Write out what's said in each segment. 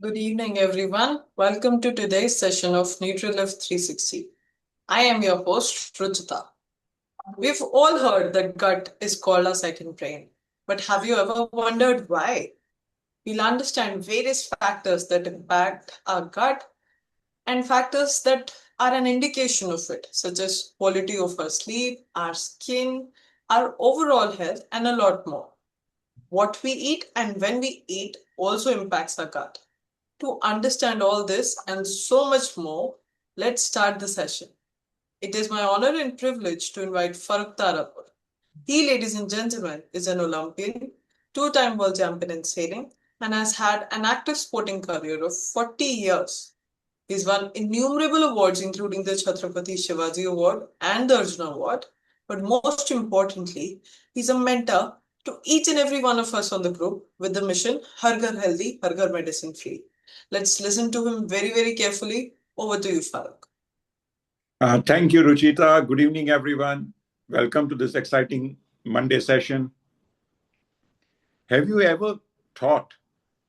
Good evening, everyone. Welcome to today's session of NutriLIV 360. I am your host, Ruchita. We've all heard that gut is called our second brain, but have you ever wondered why? We'll understand various factors that impact our gut and factors that are an indication of it, such as quality of our sleep, our skin, our overall health, and a lot more. What we eat and when we eat also impacts our gut. To understand all this and so much more, let's start the session. It is my honor and privilege to invite Farooq Tarapur. He, ladies and gentlemen, is an Olympian, two-time world champion in sailing, and has had an active sporting career of 40 years. He's won innumerable awards, including the Chhatrapati Shivaji Award and the Arjuna Award. But most importantly, he's a mentor to each and every one of us on the group with the mission Har Ghar Healthy, Har Ghar Medicine Free. Let's listen to him very, very carefully. Over to you, Farooq. Thank you, Ruchita. Good evening, everyone. Welcome to this exciting Monday session. Have you ever thought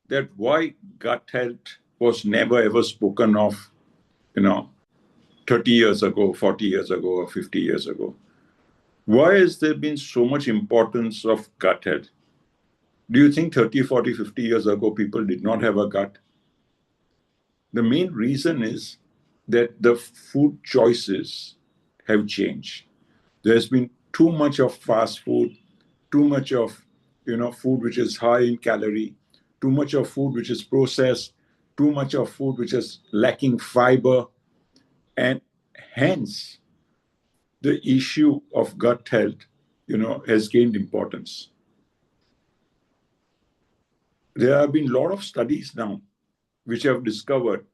that why gut health was never ever spoken of, you know, 30 years ago, 40 years ago, or 50 years ago? Why has there been so much importance of gut health? Do you think 30, 40, 50 years ago people did not have a gut? The main reason is that the food choices have changed. There's been too much of fast food, too much of food which is high in calorie, too much of food which is processed, too much of food which is lacking fiber, and hence the issue of gut health, has gained importance. There have been a lot of studies now which have discovered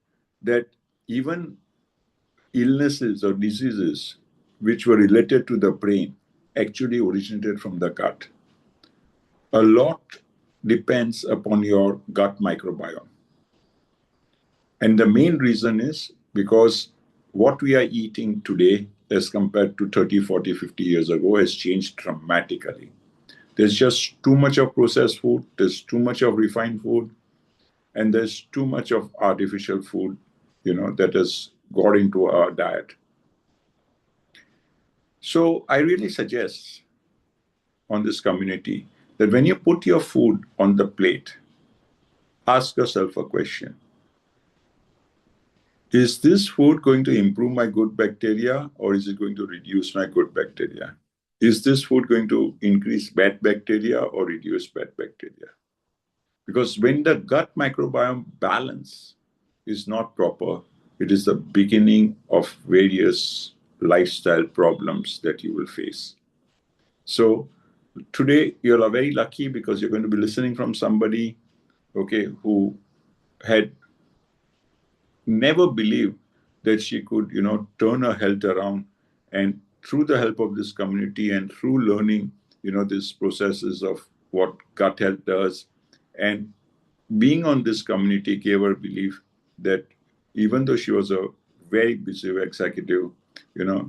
that even illnesses or diseases which were related to the brain actually originated from the gut. A lot depends upon your gut microbiome. And the main reason is because what we are eating today as compared to 30, 40, 50 years ago has changed dramatically. There's just too much of processed food, there's too much of refined food, and there's too much of artificial food, that has got into our diet. So I really suggest on this community that when you put your food on the plate, ask yourself a question. Is this food going to improve my good bacteria or is it going to reduce my good bacteria? Is this food going to increase bad bacteria or reduce bad bacteria? Because when the gut microbiome balance is not proper, it is the beginning of various lifestyle problems that you will face. So today you're very lucky because you're going to be listening from somebody, who had never believed that she could, turn her health around. And through the help of this community and through learning, these processes of what gut health does, and being on this community gave her belief that even though she was a very busy executive,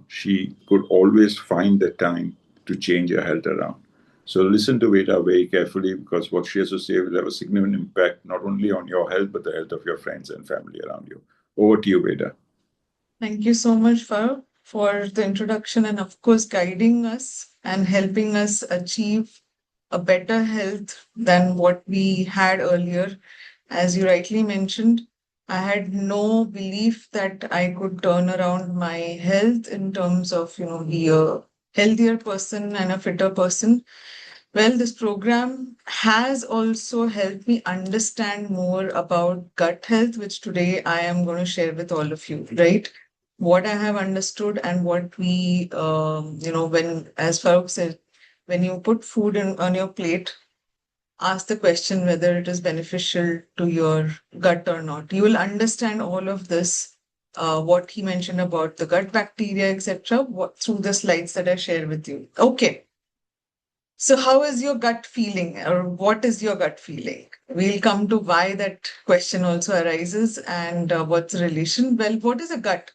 she could always find the time to change her health around. So listen to Veda very carefully because what she has to say will have a significant impact not only on your health, but the health of your friends and family around you. Over to you, Veda. Thank you so much, Farooq, for the introduction and, of course, guiding us and helping us achieve a better health than what we had earlier. As you rightly mentioned, I had no belief that I could turn around my health in terms of, be a healthier person and a fitter person. Well, this program has also helped me understand more about gut health, which today I am going to share with all of you, right? What I have understood and what we, when, as Farooq said, when you put food on your plate, ask the question whether it is beneficial to your gut or not. You will understand all of this, what he mentioned about the gut bacteria, etc., through the slides that I share with you. Okay. So, how is your gut feeling, or what is your gut feeling? We'll come to why that question also arises and what's the relation. Well, what is a gut?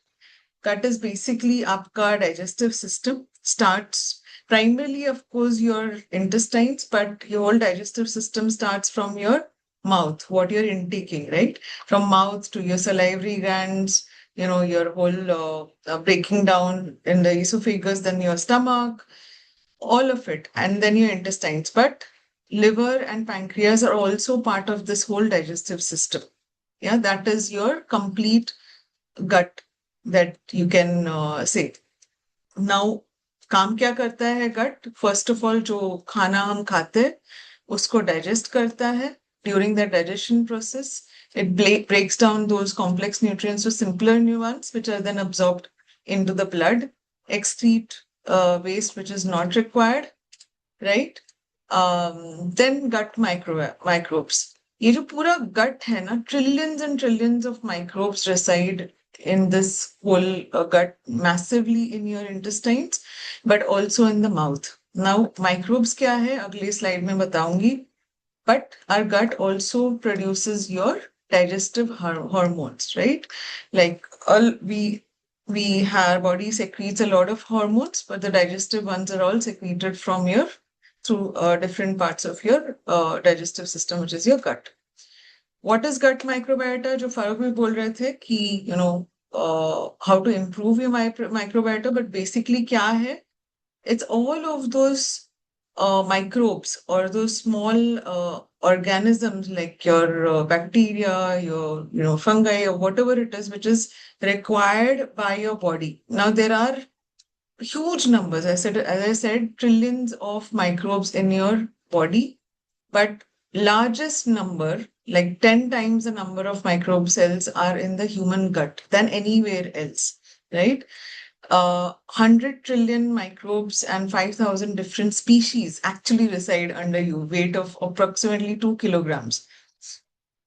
Gut is basically आपका digestive system. Starts primarily, of course, your intestines, but your whole digestive system starts from your mouth, what you're intaking, right? From mouth to your salivary glands, your whole breaking down in the esophagus, then your stomach, all of it, and then your intestines. But liver and pancreas are also part of this whole digestive system. Yeah, that is your complete gut that you can say. Now, काम क्या करता है गट? First of all जो खाना हम खाते हैं उसको डाइजेस्ट करता है. During the digestion process, it breaks down those complex nutrients to simpler new ones, which are then absorbed into the blood, excrete waste which is not required, right? Then gut microbes. ये जो पूरा gut है ना, trillions and trillions of microbes reside in this whole gut, massively in your intestines, but also in the mouth. Now, microbes क्या है अगले slide में बताऊंगी. But our gut also produces your digestive hormones, right? Like our body secretes a lot of hormones, but the digestive ones are all secreted from your through different parts of your digestive system, which is your gut. What is gut microbiota? जो फारूक भी बोल रहे थे कि how to improve your microbiota, but basically क्या है? It's all of those microbes or those small organisms like your bacteria, your fungi, or whatever it is, which is required by your body. Now there are huge numbers. As I said, trillions of microbes in your body, but largest number, like 10 times the number of microbe cells are in the human gut than anywhere else, right? 100 trillion microbes and 5,000 different species actually reside under you, weight of approximately 2 kilograms.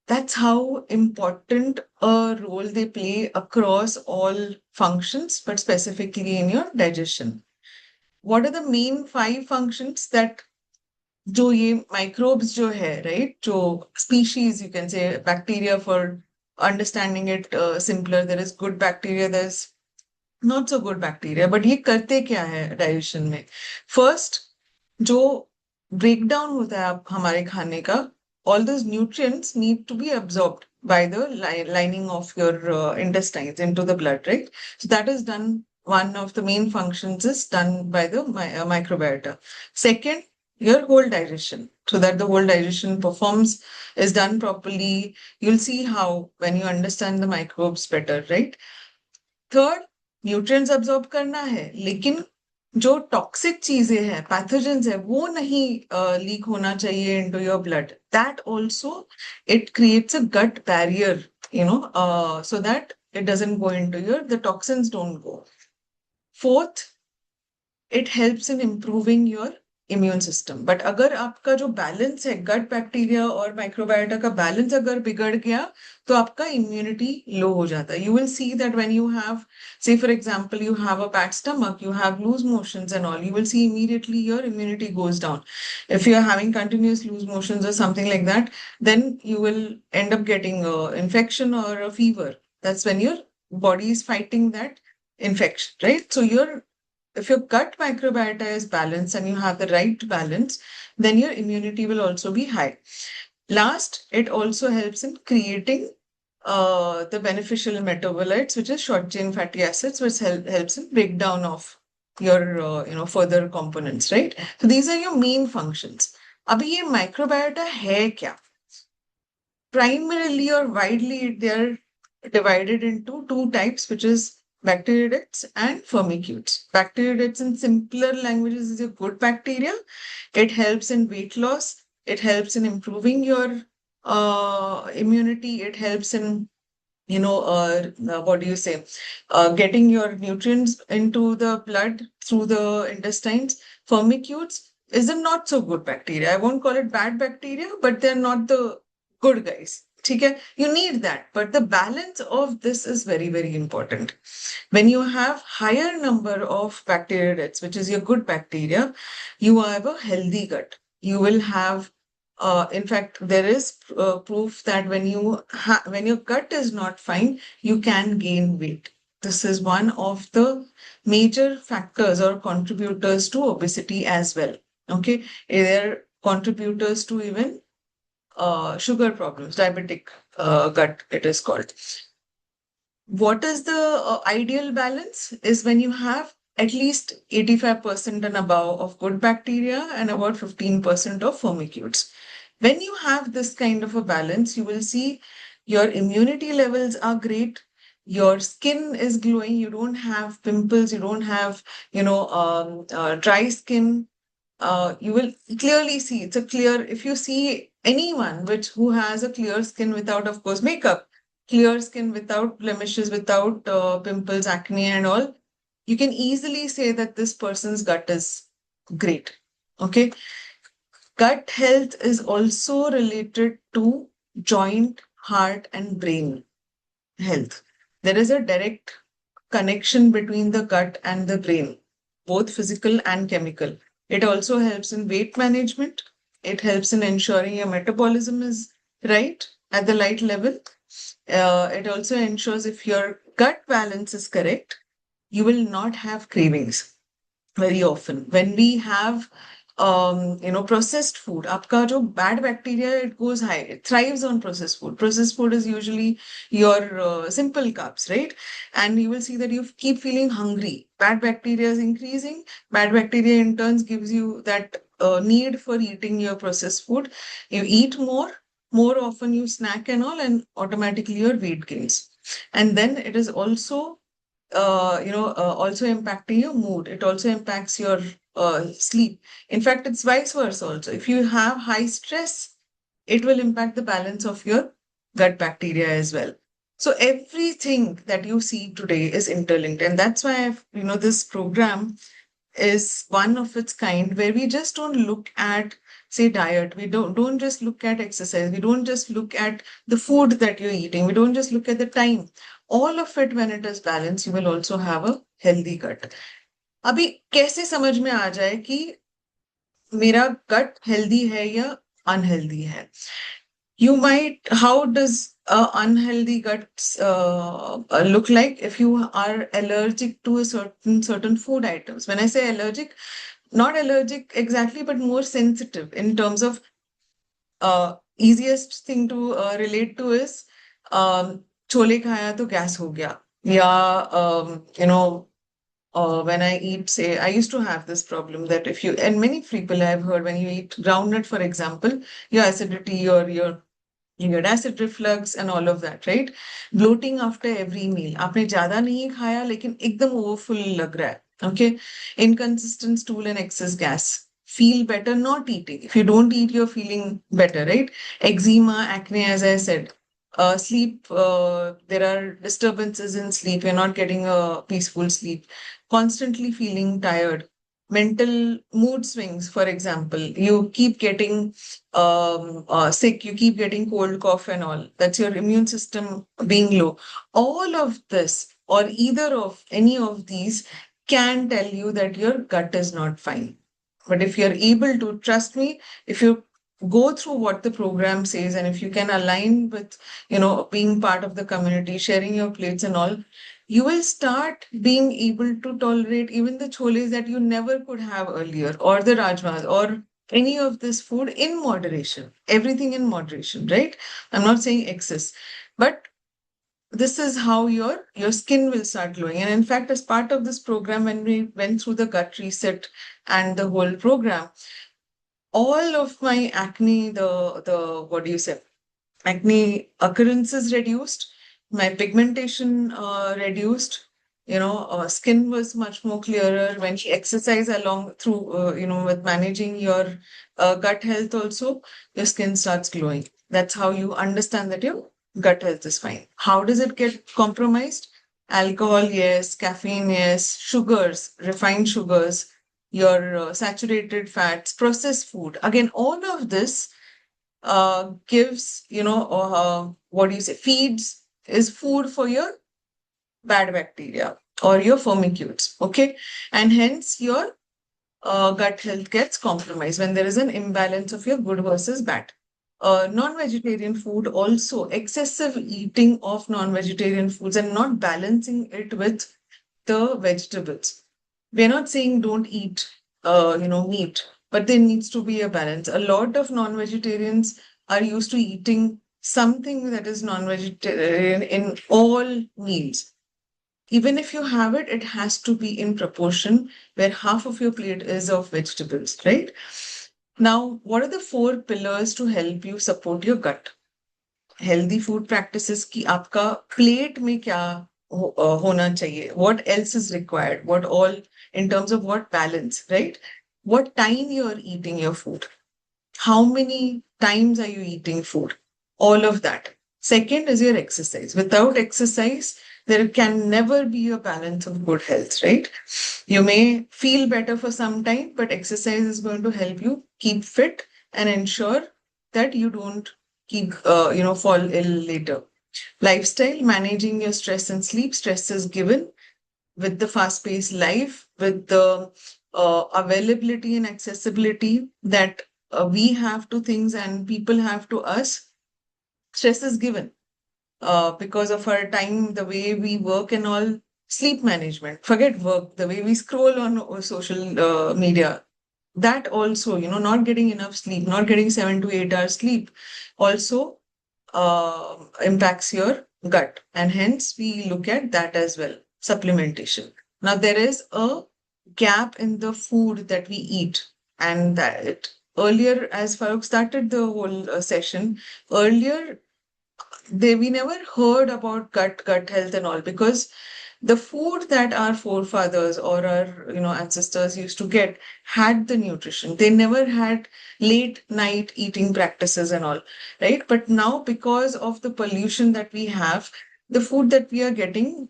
That's how important a role they play across all functions, but specifically in your digestion. What are the main 5 functions that जो ये microbes जो है, right? जो species, you can say bacteria for understanding it simpler. There is good bacteria, there's not so good bacteria, but ये करते क्या है digestion में? First, जो breakdown होता है हमारे खाने का, all those nutrients need to be absorbed by the lining of your intestines into the blood, right? So that is done. One of the main functions is done by the microbiota. Second, your whole digestion, so that the whole digestion is done properly. You'll see how when you understand the microbes better, right? Third, nutrients absorb करना है, लेकिन जो toxic चीजें हैं, pathogens है, वो नहीं leak होना चाहिए into your blood. That also it creates a gut barrier, so that it doesn't go into the toxins don't go. Fourth, it helps in improving your immune system. But अगर आपका जो balance है gut bacteria और microbiota का balance अगर बिगड़ गया तो आपका इम्यूनिटी लो हो जाता है. You will see that when you have, say for example, you have a bad stomach, you have loose motions and all, you will see immediately your immunity goes down. If you are having continuous loose motions or something like that, then you will end up getting an infection or a fever. That's when your body is fighting that infection, right? So if your gut microbiota is balanced and you have the right balance, then your immunity will also be high. Last, it also helps in creating the beneficial metabolites, which is short chain fatty acids, which helps in breakdown of your further components, right? So these are your main functions. अभी ये microbiota है क्या? Primarily or widely, they are divided into 2 types, which is bacteroidetes and firmicutes. Bacteroidetes in simpler languages is a good bacteria. It helps in weight loss. It helps in improving your immunity. It helps in, what do you say, getting your nutrients into the blood through the intestines. Firmicutes is a not so good bacteria. I won't call it bad bacteria, but they're not the good guys. Okay, you need that, but the balance of this is very, very important. When you have higher number of bacteroidetes, which is your good bacteria, you have a healthy gut. You will have, in fact, there is proof that when your gut is not fine, you can gain weight. This is one of the major factors or contributors to obesity as well. Okay, they're contributors to even sugar problems, diabetic gut, it is called. What is the ideal balance is when you have at least 85% and above of good bacteria and about 15% of firmicutes. When you have this kind of a balance, you will see your immunity levels are great. Your skin is glowing. You don't have pimples. You don't have, dry skin. You will clearly see it's a clear. If you see anyone who has a clear skin without, of course, makeup, clear skin without blemishes, without pimples, acne, and all, you can easily say that this person's gut is great. Okay. Gut health is also related to joint, heart, and brain health. There is a direct connection between the gut and the brain, both physical and chemical. It also helps in weight management. It helps in ensuring your metabolism is right at the right level. It also ensures if your gut balance is correct, you will not have cravings very often. When we have processed food, आपका जो bad bacteria, it goes high, it thrives on processed food. Processed food is usually your simple carbs, right? And you will see that you keep feeling hungry. Bad bacteria is increasing. Bad bacteria in turns gives you that need for eating your processed food. You eat more often you snack and all, and automatically your weight gains. And then it is also also impacting your mood. It also impacts your sleep. In fact, it's vice versa also. If you have high stress, it will impact the balance of your gut bacteria as well. So everything that you see today is interlinked, and that's why this program is one of its kind where we just don't look at, say, diet. We don't just look at exercise. We don't just look at the food that you're eating. We don't just look at the time. All of it, when it is balanced, you will also have a healthy gut. अभी कैसे समझ में आ जाए कि मेरा gut healthy है या unhealthy है? How does unhealthy guts look like if you are allergic to a certain food items? When I say allergic, not allergic exactly, but more sensitive in terms of easiest thing to relate to is chole खाया तो gas हो गया, या when I eat, say, I used to have this problem that if you, and many people I've heard, when you eat groundnut, for example, your acidity or you get acid reflux and all of that, right? Bloating after every meal. आपने ज़्यादा नहीं खाया लेकिन एकदम overfull लग रहा है. Okay? Inconsistent stool and excess gas. Feel better not eating. If you don't eat, you're feeling better, right? Eczema, acne, as I said. Sleep, there are disturbances in sleep. You're not getting a peaceful sleep. Constantly feeling tired. Mental mood swings, for example. You keep getting sick, you keep getting cold, cough, and all. That's your immune system being low. All of this, or either of any of these, can tell you that your gut is not fine. But if you're able to, trust me, if you go through what the program says, and if you can align with, being part of the community, sharing your plates and all, you will start being able to tolerate even the choles that you never could have earlier, or the rajmas, or any of this food in moderation. Everything in moderation, right? I'm not saying excess, but this is how your skin will start glowing. And in fact, as part of this program, when we went through the gut reset and the whole program, all of my acne, the what do you say, acne occurrences reduced, my pigmentation reduced, skin was much more clearer. When you exercise along through, with managing your gut health also, your skin starts glowing. That's how you understand that your gut health is fine. How does it get compromised? Alcohol, yes. Caffeine, yes. Sugars, refined sugars, your saturated fats, processed food. Again, all of this gives, what do you say, feeds, is food for your bad bacteria or your firmicutes. Okay. And hence your gut health gets compromised when there is an imbalance of your good versus bad. Non-vegetarian food also, excessive eating of non-vegetarian foods and not balancing it with the vegetables. We're not saying don't eat, meat, but there needs to be a balance. A lot of non-vegetarians are used to eating something that is non-vegetarian in all meals. Even if you have it, it has to be in proportion where half of your plate is of vegetables, right? Now, what are the 4 pillars to help you support your gut? Healthy food practices की आपका plate में क्या होना चाहिए? What else is required? What all in terms of what balance, right? What time you are eating your food? How many times are you eating food? All of that. Second is your exercise. Without exercise, there can never be a balance of good health, right? You may feel better for some time, but exercise is going to help you keep fit and ensure that you don't keep, fall ill later. Lifestyle, managing your stress and sleep. Stress is given with the fast-paced life, with the availability and accessibility that we have to things and people have to us. Stress is given because of our time, the way we work and all. Sleep management, forget work, the way we scroll on social media, that also, not getting enough sleep, not getting 7 to 8 hours sleep also impacts your gut. And hence we look at that as well. Supplementation. Now there is a gap in the food that we eat, and that earlier, as Farooq started the whole session, earlier we never heard about gut health and all, because the food that our forefathers or our ancestors used to get had the nutrition. They never had late night eating practices and all, right? But now, because of the pollution that we have, the food that we are getting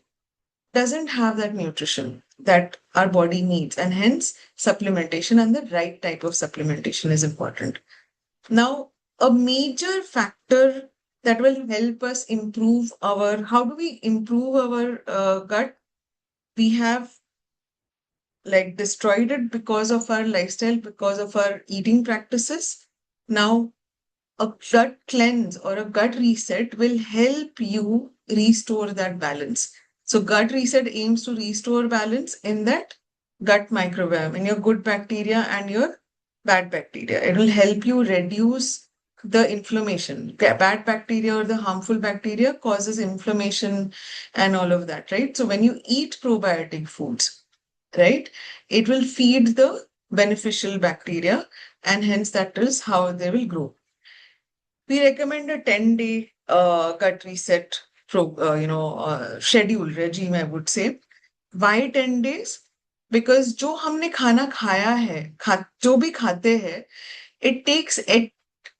doesn't have that nutrition that our body needs, and hence supplementation and the right type of supplementation is important. Now, a major factor that will help us improve how do we improve our gut? We have like destroyed it because of our lifestyle, because of our eating practices. Now, a gut cleanse or a gut reset will help you restore that balance. So, gut reset aims to restore balance in that gut microbiome, in your good bacteria and your bad bacteria. It will help you reduce the inflammation. Bad bacteria or the harmful bacteria causes inflammation and all of that, right? So, when you eat probiotic foods, right, it will feed the beneficial bacteria, and hence that is how they will grow. We recommend a 10-day gut reset schedule regime, I would say. Why 10 days? Because जो हमने खाना खाया है, जो भी खाते हैं, it takes a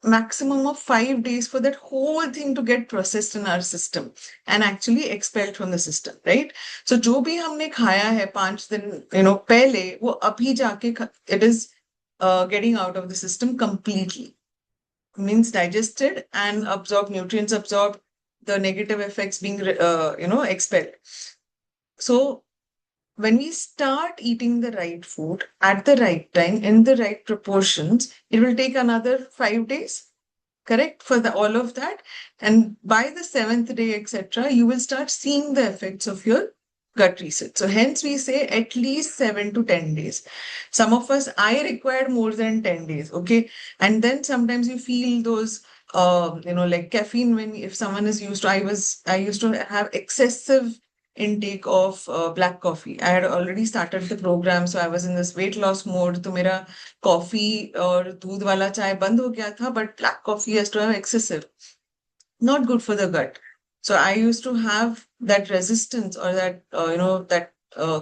maximum of 5 days for that whole thing to get processed in our system and actually expelled from the system, right? So जो भी हमने खाया है 5 दिन पहले, वो अभी जाके it is getting out of the system completely. Means digested and absorbed, nutrients absorbed, the negative effects being expelled. So when we start eating the right food at the right time in the right proportions, it will take another 5 days, correct, for all of that. And by the 7th day, etc., you will start seeing the effects of your gut reset. So hence we say at least 7 to 10 days. Some of us, I required more than 10 days, okay? And then sometimes you feel those like caffeine. When if someone is used to, I used to have excessive intake of black coffee. I had already started the program, so I was in this weight loss mode. तो मेरा coffee और दूध वाला चाय बंद हो गया था, but black coffee has to have excessive. Not good for the gut. So I used to have that resistance or that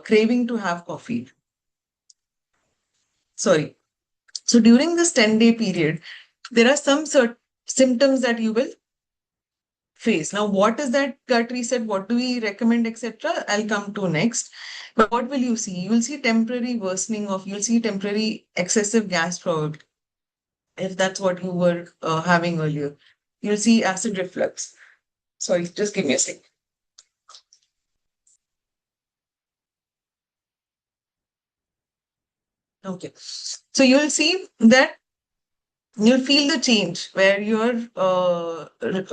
craving to have coffee. Sorry. So during this 10-day period, there are some symptoms that you will face. Now, what is that gut reset? What do we recommend, etc.? I'll come to next. But what will you see? You will see temporary worsening you'll see temporary excessive gas probably, if that's what you were having earlier. You'll see acid reflux. Sorry, just give me a sec. Okay. So you'll see that you'll feel the change where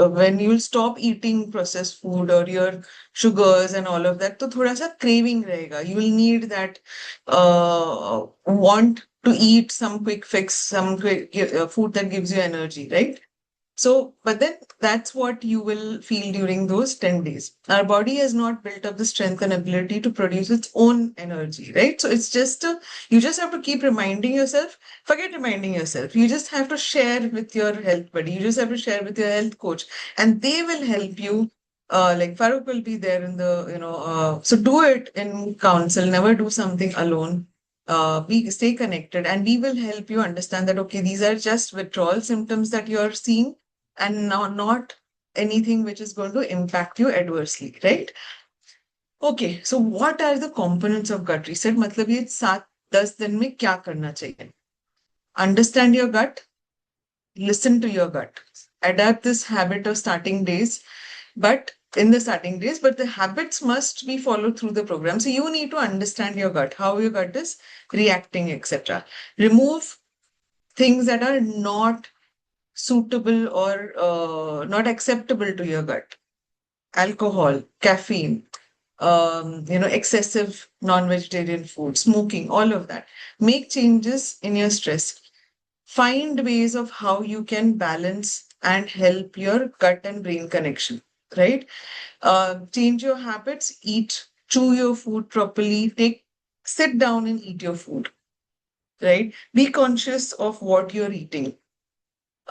when you'll stop eating processed food or your sugars and all of that, तो थोड़ा सा craving रहेगा. You will need that want to eat some quick fix, some quick food that gives you energy, right? So, but then that's what you will feel during those 10 days. Our body has not built up the strength and ability to produce its own energy, right? So it's just you just have to keep reminding yourself, forget reminding yourself. You just have to share with your health buddy. You just have to share with your health coach, and they will help you. Like Farooq will be there in the, so do it in council, never do something alone. We stay connected and we will help you understand that, okay, these are just withdrawal symptoms that you're seeing and now not anything which is going to impact you adversely, right? Okay, so what are the components of gut reset? मतलब ये 7-10 दिन में क्या करना चाहिए? Understand your gut, listen to your gut, adapt this habit of starting days, but in the starting days, but the habits must be followed through the program. So you need to understand your gut, how your gut is reacting, etc. Remove things that are not suitable or not acceptable to your gut. Alcohol, caffeine, excessive non-vegetarian food, smoking, all of that. Make changes in your stress. Find ways of how you can balance and help your gut and brain connection, right? Change your habits, eat, chew your food properly, sit down and eat your food, right? Be conscious of what you're eating.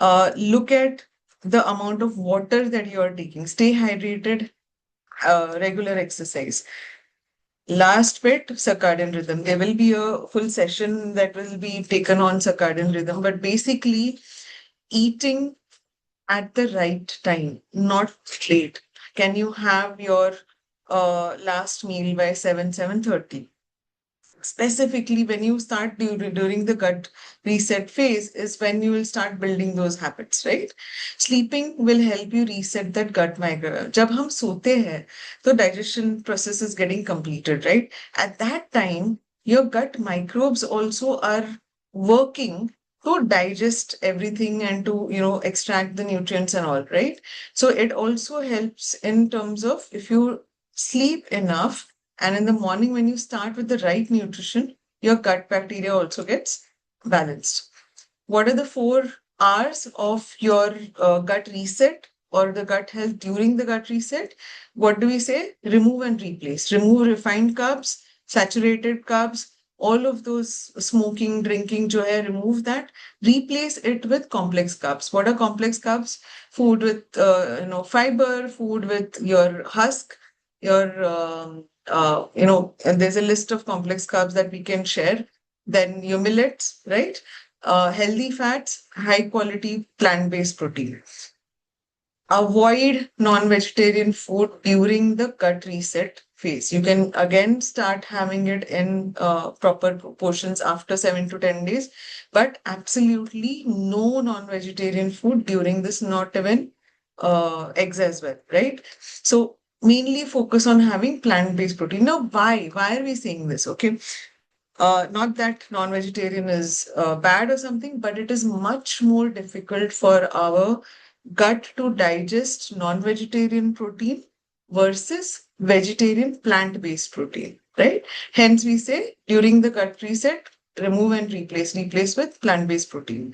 Look at the amount of water that you are taking. Stay hydrated, regular exercise. Last bit, circadian rhythm. There will be a full session that will be taken on circadian rhythm, but basically eating at the right time, not late. Can you have your last meal by 7:30? Specifically, when you start during the gut reset phase is when you will start building those habits, right? Sleeping will help you reset that gut microbiome. जब हम सोते हैं, तो digestion process is getting completed, right? At that time, your gut microbes also are working to digest everything and to, extract the nutrients and all, right? So it also helps in terms of if you sleep enough and in the morning, when you start with the right nutrition, your gut bacteria also gets balanced. What are the 4 R's of your gut reset or the gut health during the gut reset? What do we say? Remove and replace. Remove refined carbs, saturated carbs, all of those smoking, drinking, jo hai, remove that. Replace it with complex carbs. What are complex carbs? Food with fiber, food with your husk, your and there's a list of complex carbs that we can share. Then your millets, right? Healthy fats, high quality plant-based protein. Avoid non-vegetarian food during the gut reset phase. You can again start having it in proper portions after 7 to 10 days, but absolutely no non-vegetarian food during this, not even eggs as well, right? So mainly focus on having plant-based protein. Now, why? Why are we saying this? Okay. Not that non-vegetarian is bad or something, but it is much more difficult for our gut to digest non-vegetarian protein versus vegetarian plant-based protein, right? Hence, we say during the gut reset, remove and replace with plant-based protein.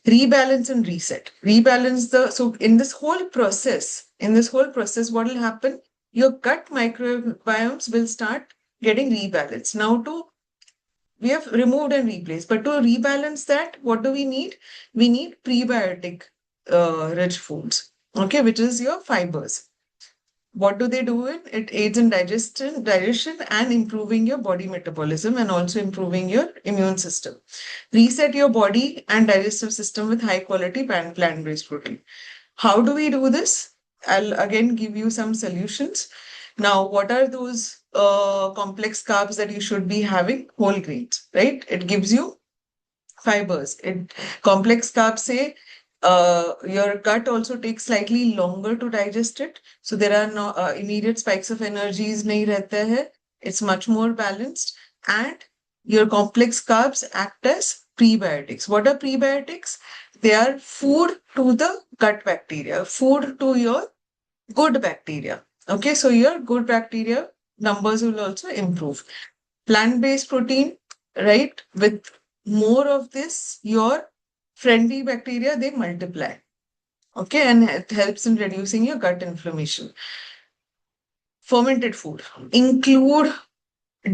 Rebalance and reset. Rebalance so in this whole process, what will happen? Your gut microbiomes will start getting rebalanced. Now, we have removed and replaced, but to rebalance that, what do we need? We need prebiotic rich foods, okay, which is your fibers. What do they do? It aids in digestion and improving your body metabolism and also improving your immune system. Reset your body and digestive system with high quality plant-based protein. How do we do this? I'll again give you some solutions. Now, what are those complex carbs that you should be having? Whole grains, right? It gives you fibers. Complex carbs say your gut also takes slightly longer to digest it. So there are no immediate spikes of energies nahi rehte hai. It's much more balanced. And your complex carbs act as prebiotics. What are prebiotics? They are food to the gut bacteria, food to your good bacteria. Okay, so your good bacteria numbers will also improve. Plant-based protein, right? With more of this, your friendly bacteria, they multiply. Okay, and it helps in reducing your gut inflammation. Fermented food. Include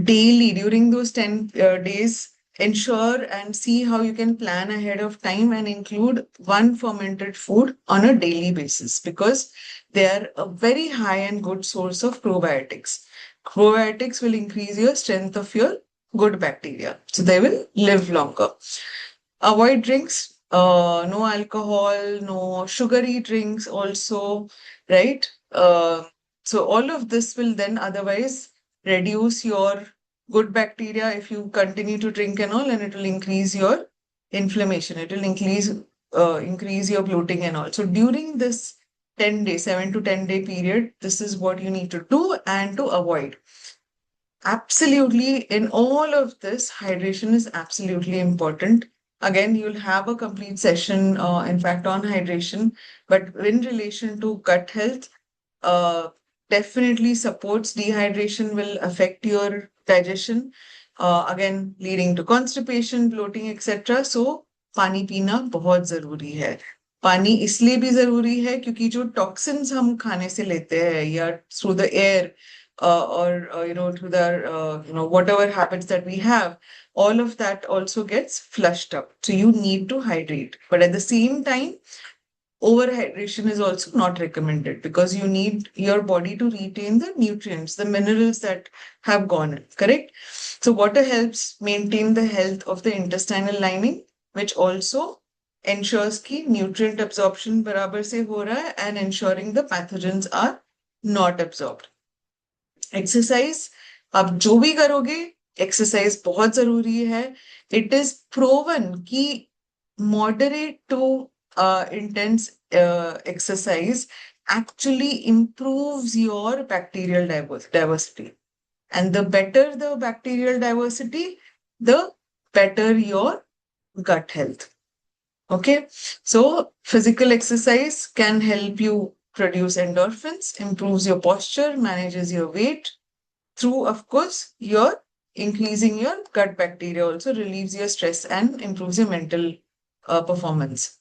daily during those 10 days. Ensure and see how you can plan ahead of time and include one fermented food on a daily basis because they are a very high and good source of probiotics. Probiotics will increase your strength of your good bacteria, so they will live longer. Avoid drinks, no alcohol, no sugary drinks also, right? So all of this will then otherwise reduce your good bacteria if you continue to drink and all, and it will increase your inflammation. It will increase your bloating and all. So during this 10 day, 7 to 10 day period, this is what you need to do and to avoid. Absolutely, in all of this, hydration is absolutely important. Again, you'll have a complete session, in fact, on hydration, but in relation to gut health, uh, definitely supports dehydration will affect your digestion, again, leading to constipation, bloating, etc. So, पानी पीना बहुत जरूरी है. पानी इसलिए भी जरूरी है क्योंकि जो टॉक्सिन्स हम खाने से लेते हैं या through the air or through the whatever habits that we have, all of that also gets flushed up. So you need to hydrate, but at the same time, overhydration is also not recommended because you need your body to retain the nutrients, the minerals that have gone in, correct? So water helps maintain the health of the intestinal lining, which also ensures कि nutrient absorption बराबर से हो रहा है and ensuring the pathogens are not absorbed. Exercise आप जो भी करोगे, एक्सरसाइज बहुत जरूरी है. इट इज प्रोवन कि moderate to intense exercise actually improves your bacterial diversity. And the better the bacterial diversity, the better your gut health. Okay, so physical exercise can help you produce endorphins, improves your posture, manages your weight through, of course, your increasing your gut bacteria, also relieves your stress and improves your mental performance.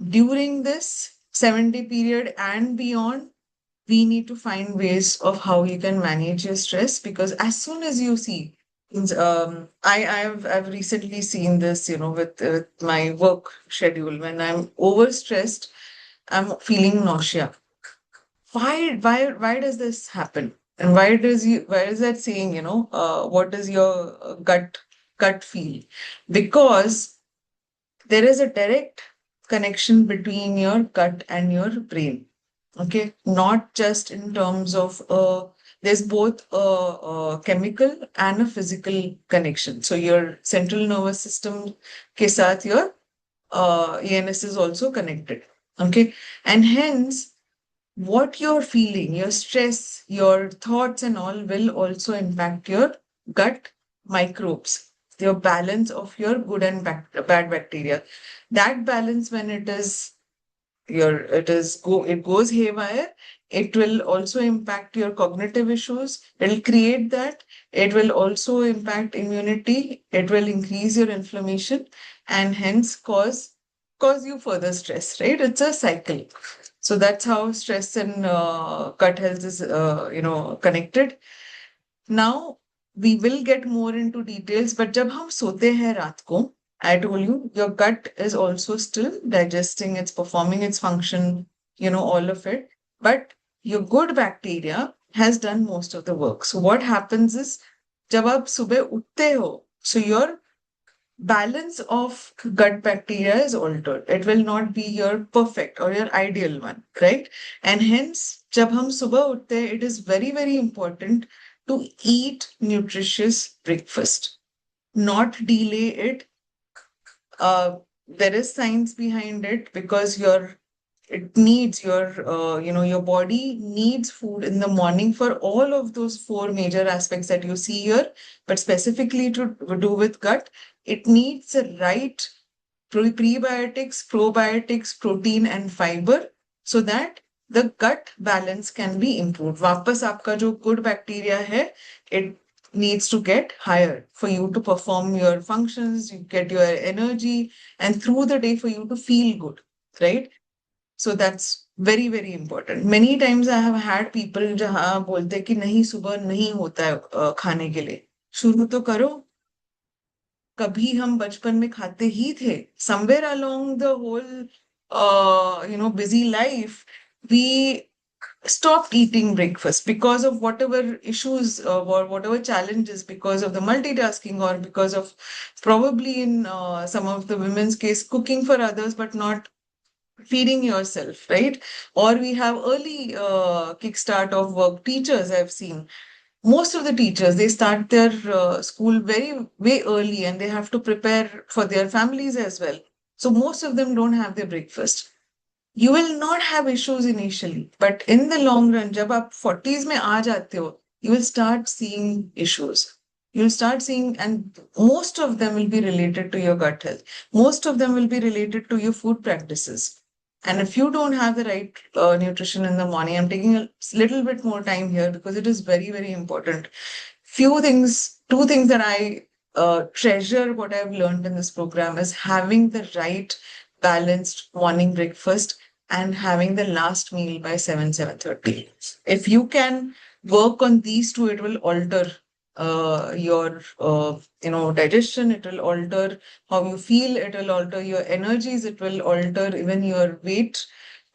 During this 7-day period and beyond, we need to find ways of how you can manage your stress because as soon as you see, I've recently seen this, with my work schedule. When I'm overstressed, I'm feeling nausea. Why does this happen? And why is that saying, what does your gut feel? Because there is a direct connection between your gut and your brain. Okay, not just in terms of there's both a chemical and a physical connection. So your central nervous system ke sath your ENS is also connected. Okay, and hence what you're feeling, your stress, your thoughts, and all will also impact your gut microbes, your balance of your good and bad bacteria. That balance, when it goes haywire, it will also impact your cognitive issues. It'll create that. It will also impact immunity. It will increase your inflammation and hence cause you further stress, right? It's a cycle. So that's how stress and gut health is, connected. Now we will get more into details, but जब हम सोते हैं रात को, I told you, your gut is also still digesting, it's performing its function, all of it. But your good bacteria has done most of the work. So what happens is, जब आप सुबह उठते हो, so your balance of gut bacteria is altered. It will not be your perfect or your ideal one, right? And hence, जब हम सुबह उठते हैं, it is very, very important to eat nutritious breakfast, not delay it. There is science behind it because your body needs food in the morning for all of those 4 major aspects that you see here, but specifically to do with gut, it needs the right prebiotics, probiotics, protein, and fiber so that the gut balance can be improved. वापस आपका जो good bacteria है, it needs to get higher for you to perform your functions, you get your energy, and through the day for you to feel good, right? So that's very, very important. Many times I have had people जहाँ बोलते कि नहीं सुबह नहीं होता है खाने के लिए. शुरू तो करो. कभी हम बचपन में खाते ही थे. Somewhere along the whole, busy life, we stopped eating breakfast because of whatever issues or whatever challenges, because of the multitasking, or because of probably in some of the women's case, cooking for others but not feeding yourself, right? Or we have early kickstart of work. Teachers, I've seen most of the teachers, they start their school very way early, and they have to prepare for their families as well. So most of them don't have their breakfast. You will not have issues initially, but in the long run, जब आप 40s में आ जाते हो, you will start seeing issues. You'll start seeing, and most of them will be related to your gut health. Most of them will be related to your food practices. And if you don't have the right nutrition in the morning, I'm taking a little bit more time here because it is very, very important. Two things that I treasure what I've learned in this program is having the right balanced morning breakfast and having the last meal by 7:30. If you can work on these two, it will alter your digestion. It will alter how you feel. It will alter your energies. It will alter even your weight.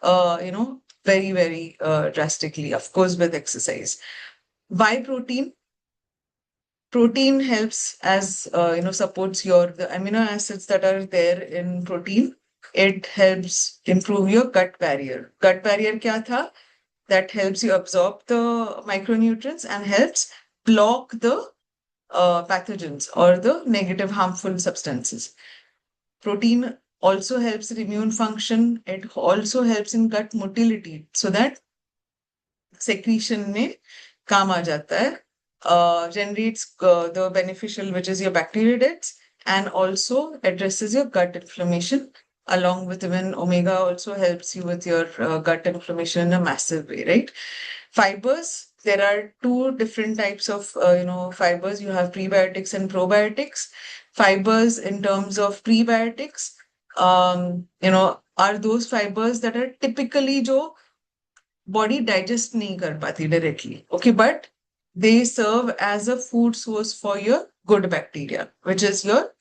Very, very drastically. Of course, with exercise. Why protein? Protein helps as supports the amino acids that are there in protein. It helps improve your gut barrier. Gut barrier kya tha? That helps you absorb the micronutrients and helps block the pathogens or the negative harmful substances. Protein also helps in immune function. It also helps in gut motility so that secretion में काम आ जाता है, generates the beneficial, which is your bacteroidetes, and also addresses your gut inflammation. Along with even omega also helps you with your gut inflammation in a massive way, right? Fibers, there are two different types of fibers. You have prebiotics and probiotics. Fibers in terms of prebiotics, are those fibers that are typically जो body digest नहीं कर पाती directly. Okay, but they serve as a food source for your good bacteria, which is your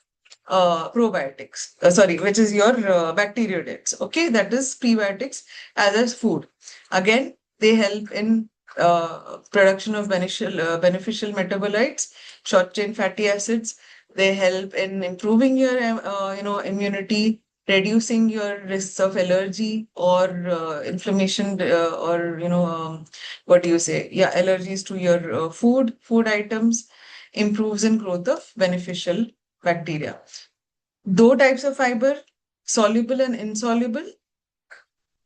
probiotics. Which is your bacteroidetes. Okay, that is prebiotics as food. Again, they help in production of beneficial metabolites, short chain fatty acids. They help in improving your immunity, reducing your risks of allergy or inflammation, or what do you say? Yeah, allergies to your food items. Improves in growth of beneficial bacteria. Two types of fiber, soluble and insoluble.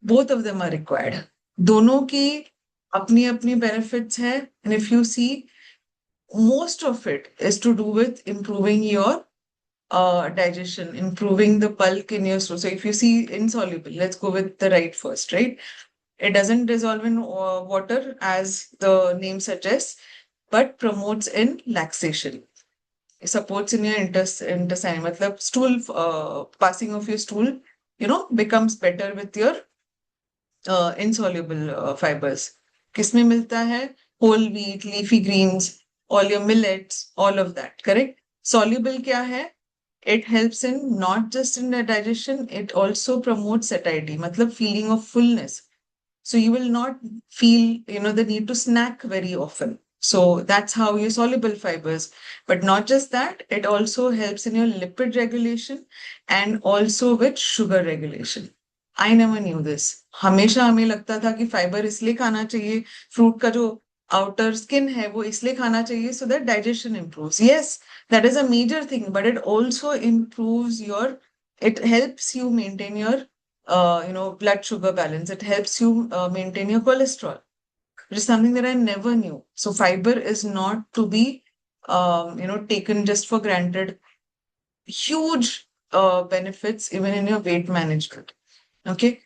Both of them are required. दोनों की अपनी अपनी benefits हैं, and if you see, most of it is to do with improving your digestion, improving the bulk in your stool. So if you see insoluble, let's go with the right first, right? It doesn't dissolve in water as the name suggests, but promotes in laxation. It supports in your intestine. मतलब stool, passing of your stool, becomes better with your insoluble fibers. किसमें मिलता है? Whole wheat, leafy greens, all your millets, all of that, correct? Soluble क्या है? It helps in not just in the digestion, it also promotes satiety, मतलब feeling of fullness. So you will not feel, the need to snack very often. So that's how your soluble fibers. But not just that, it also helps in your lipid regulation and also with sugar regulation. I never knew this. हमेशा हमें लगता था कि fibre इसलिए खाना चाहिए, fruit का जो outer skin है वो इसलिए खाना चाहिए so that digestion improves. Yes, that is a major thing, but it also improves it helps you maintain your blood sugar balance. It helps you maintain your cholesterol, which is something that I never knew. So fiber is not to be, taken just for granted. Huge benefits even in your weight management. Okay.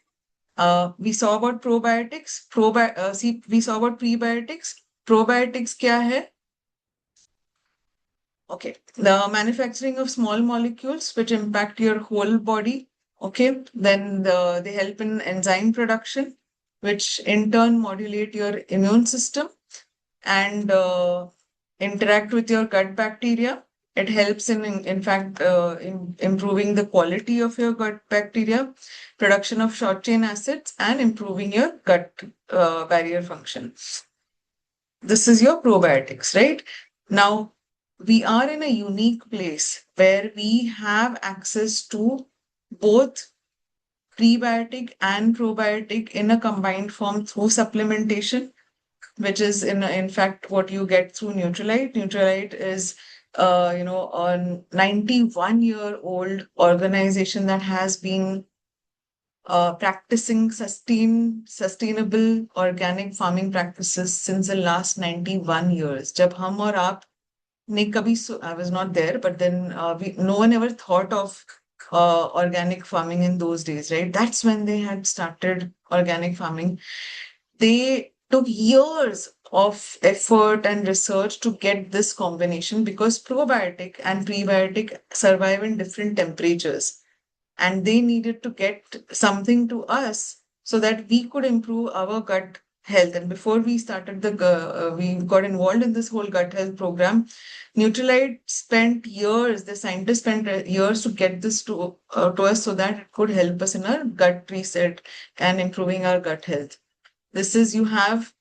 We saw about probiotics. We saw about prebiotics. Probiotics क्या है? Okay. The manufacturing of small molecules which impact your whole body. Okay, then they help in enzyme production, which in turn modulate your immune system and interact with your gut bacteria. It helps in fact, in improving the quality of your gut bacteria, production of short chain acids, and improving your gut barrier function. This is your probiotics, right? Now, we are in a unique place where we have access to both prebiotic and probiotic in a combined form through supplementation, which is in fact what you get through NutriLIV. NutriLIV is a 91-year-old organization that has been practicing sustainable organic farming practices since the last 91 years. जब हम और आप ने कभी I was not there, but then no one ever thought of organic farming in those days, right? That's when they had started organic farming. They took years of effort and research to get this combination because probiotic and prebiotic survive in different temperatures, and they needed to get something to us so that we could improve our gut health. And before we started we got involved in this whole gut health program, NutriLIV spent years, the scientists spent years to get this to us so that it could help us in our gut reset and improving our gut health. This is, you have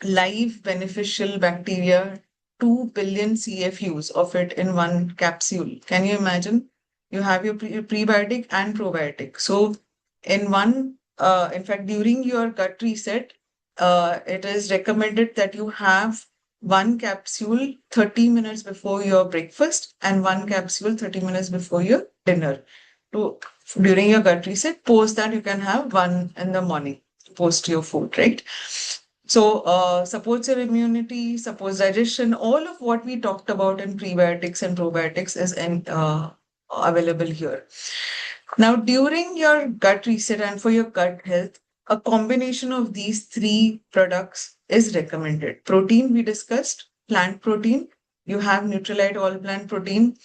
live beneficial bacteria, 2 billion CFUs of it in one capsule. Can you imagine? You have your prebiotic and probiotic. So in one, in fact, during your gut reset, it is recommended that you have one capsule 30 minutes before your breakfast and one capsule 30 minutes before your dinner. To, during your gut reset, post that you can have one in the morning, post your food, right? So supports your immunity, supports digestion. All of what we talked about in prebiotics and probiotics is available here. Now, during your gut reset and for your gut health, a combination of these three products is recommended. Protein, we discussed, plant protein. You have NutriLIV all plant protein,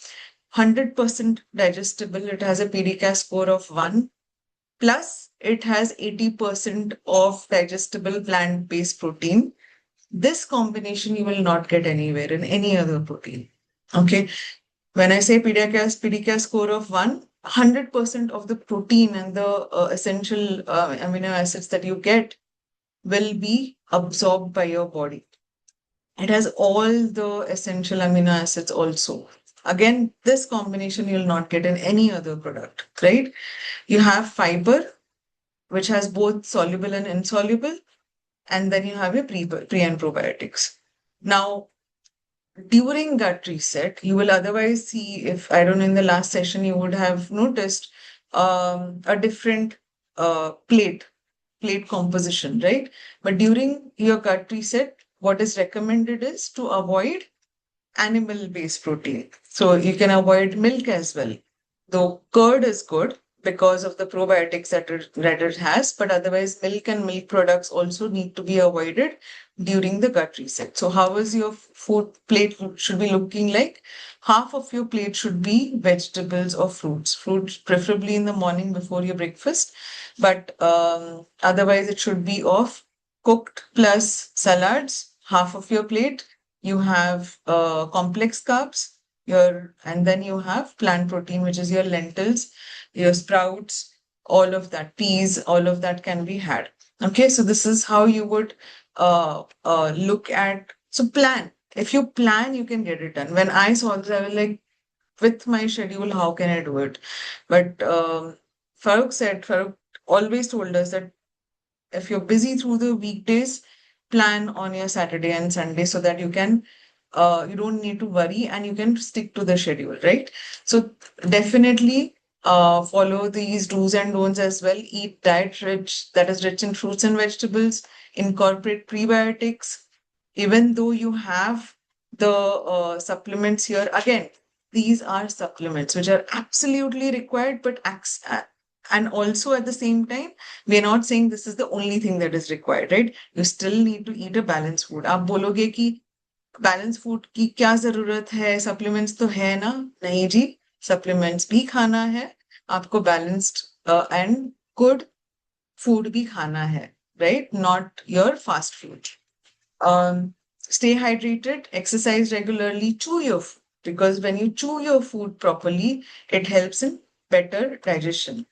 100% digestible. It has a PDCAS score of 1. Plus, it has 80% of digestible plant-based protein. This combination you will not get anywhere in any other protein. Okay. When I say PDCAS score of 1, 100% of the protein and the essential amino acids that you get will be absorbed by your body. It has all the essential amino acids also. Again, this combination you'll not get in any other product, right? You have fiber, which has both soluble and insoluble, and then you have your pre and probiotics. Now, during gut reset, you will otherwise see, if I don't know, in the last session, you would have noticed a different plate composition, right? But during your gut reset, what is recommended is to avoid animal-based protein. So you can avoid milk as well. Though curd is good because of the probiotics that it has, but otherwise milk and milk products also need to be avoided during the gut reset. So how is your food plate should be looking like? Half of your plate should be vegetables or fruits. Fruits preferably in the morning before your breakfast, but otherwise it should be of cooked plus salads. Half of your plate, you have complex carbs, and then you have plant protein, which is your lentils, your sprouts, all of that, peas, all of that can be had. Okay, so this is how you would look at. So plan. If you plan, you can get it done. When I saw this, I was like, with my schedule, how can I do it? But Farooq always told us that if you're busy through the weekdays, plan on your Saturday and Sunday so that you don't need to worry and you can stick to the schedule, right? So definitely follow these do's and don'ts as well. Eat diet that is rich in fruits and vegetables. Incorporate prebiotics. Even though you have the supplements here, again, these are supplements which are absolutely required, but and also at the same time, we are not saying this is the only thing that is required, right? You still need to eat a balanced food. आप बोलोगे कि balance food की क्या जरूरत है, supplements तो है ना? नहीं जी, सप्लीमेंट्स भी खाना है, आपको balanced and good food bhi khana hai, right? Not your fast food. Stay hydrated, exercise regularly, chew your food, because when you chew your food properly, it helps in better digestion.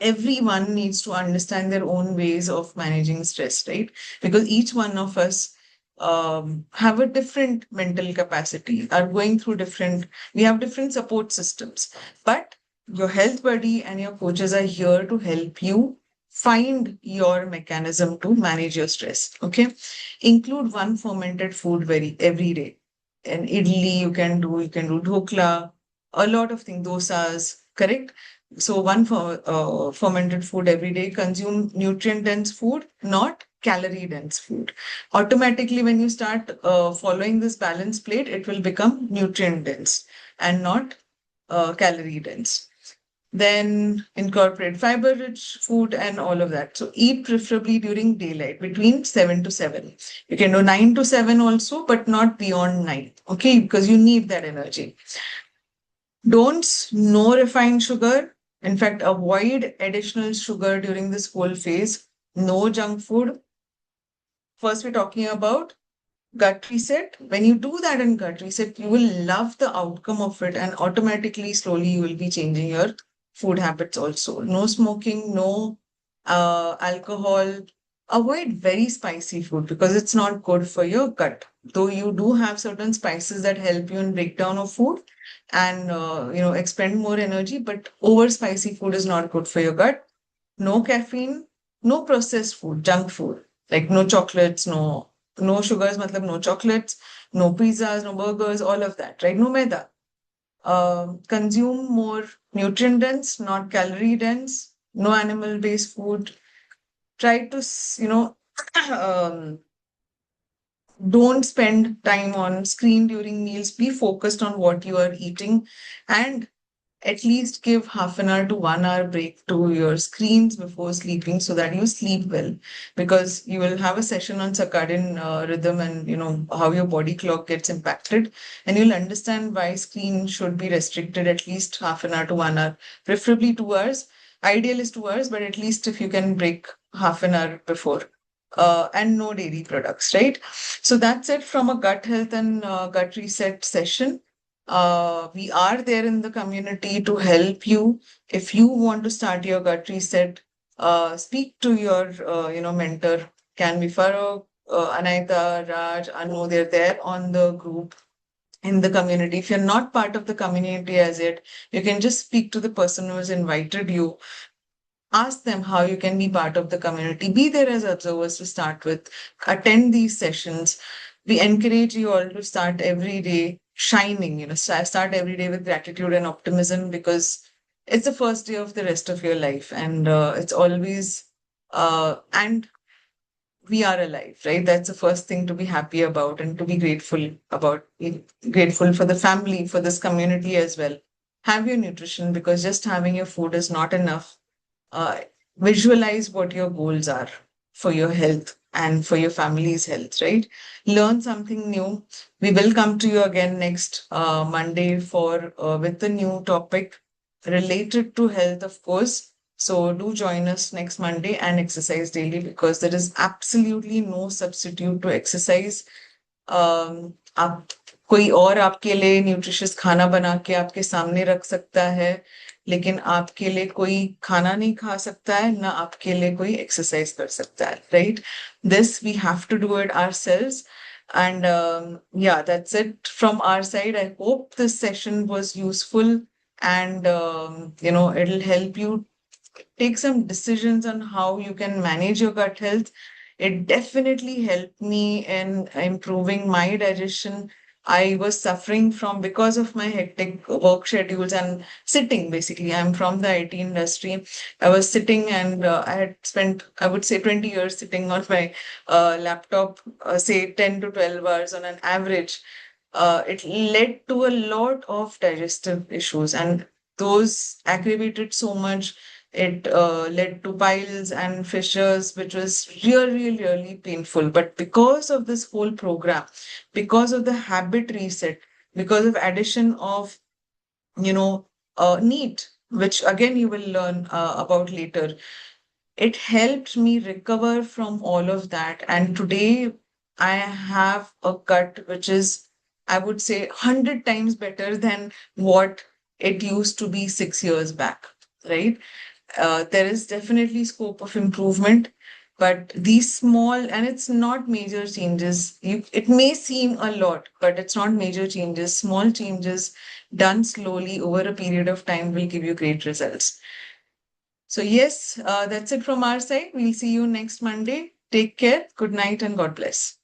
Everyone needs to understand their own ways of managing stress, right? Because each one of us have a different mental capacity, are going through different, we have different support systems. But your health buddy and your coaches are here to help you find your mechanism to manage your stress. Okay. Include one fermented food every day. And idli you can do dhokla, a lot of things, dosas, correct? So one fermented food every day. Consume nutrient dense food, not calorie dense food. Automatically, when you start following this balance plate, it will become nutrient dense and not calorie dense. Then incorporate fiber rich food and all of that. So eat preferably during daylight between 7 to 7. You can do 9 to 7 also, but not beyond 9. Okay, because you need that energy. Don'ts, no refined sugar. In fact, avoid additional sugar during this whole phase. No junk food. First, we're talking about gut reset. When you do that in gut reset, you will love the outcome of it, and automatically, slowly, you will be changing your food habits also. No smoking, no alcohol. Avoid very spicy food because it's not good for your gut. Though you do have certain spices that help you in breakdown of food and expend more energy, but over spicy food is not good for your gut. No caffeine, no processed food, junk food, like no chocolates, no sugars, matlab no chocolates, no pizzas, no burgers, all of that, right? No maida. Consume more nutrient dense, not calorie dense, no animal based food. Try to, um, don't spend time on screen during meals. Be focused on what you are eating and at least give half an hour to 1 hour break to your screens before sleeping so that you sleep well, because you will have a session on circadian rhythm and how your body clock gets impacted, and you'll understand why screen should be restricted at least half an hour to 1 hour, preferably 2 hours. Ideal is 2 hours, but at least if you can break half an hour before. And no dairy products, right? So that's it from a gut health and gut reset session. We are there in the community to help you. If you want to start your gut reset, speak to your mentor. Can be Farooq, Anaita, Raj, Anu. They're there on the group in the community. If you're not part of the community as yet, you can just speak to the person who has invited you. Ask them how you can be part of the community. Be there as observers to start with. Attend these sessions. We encourage you all to start every day shining, start every day with gratitude and optimism, because it's the first day of the rest of your life. And it's always, and we are alive, right? That's the first thing to be happy about and to be grateful about. Be grateful for the family, for this community as well. Have your nutrition, because just having your food is not enough. uh, Visualize what your goals are for your health and for your family's health, right? Learn something new. We will come to you again next Monday for with a new topic related to health, of course. So do join us next Monday and exercise daily, because there is absolutely no substitute to exercise. आप कोई और आपके लिए nutritious खाना बना के आपके सामने रख सकता है, लेकिन आपके लिए कोई खाना नहीं खा सकता है, ना आपके लिए कोई एक्सरसाइज कर सकता है, right? This we have to do it ourselves. And yeah, that's it from our side. I hope this session was useful, and it'll help you take some decisions on how you can manage your gut health. It definitely helped me in improving my digestion. I was suffering from, because of my hectic work schedules and sitting. Basically, I'm from the IT industry. I was sitting, and I had spent, I would say, 20 years sitting on my laptop, say 10 to 12 hours on an average. It led to a lot of digestive issues, and those aggravated so much. It led to piles and fissures, which was really, really painful. But because of this whole program, because of the habit reset, because of addition of, NEAT, which again you will learn about later. It helped me recover from all of that. And today I have a gut which is, I would say, 100 times better than what it used to be 6 years back, right? There is definitely scope of improvement, but these small, and it's not major changes. It may seem a lot, but it's not major changes. Small changes done slowly over a period of time will give you great results. So, yes, that's it from our side. We'll see you next Monday. Take care. Good night and God bless.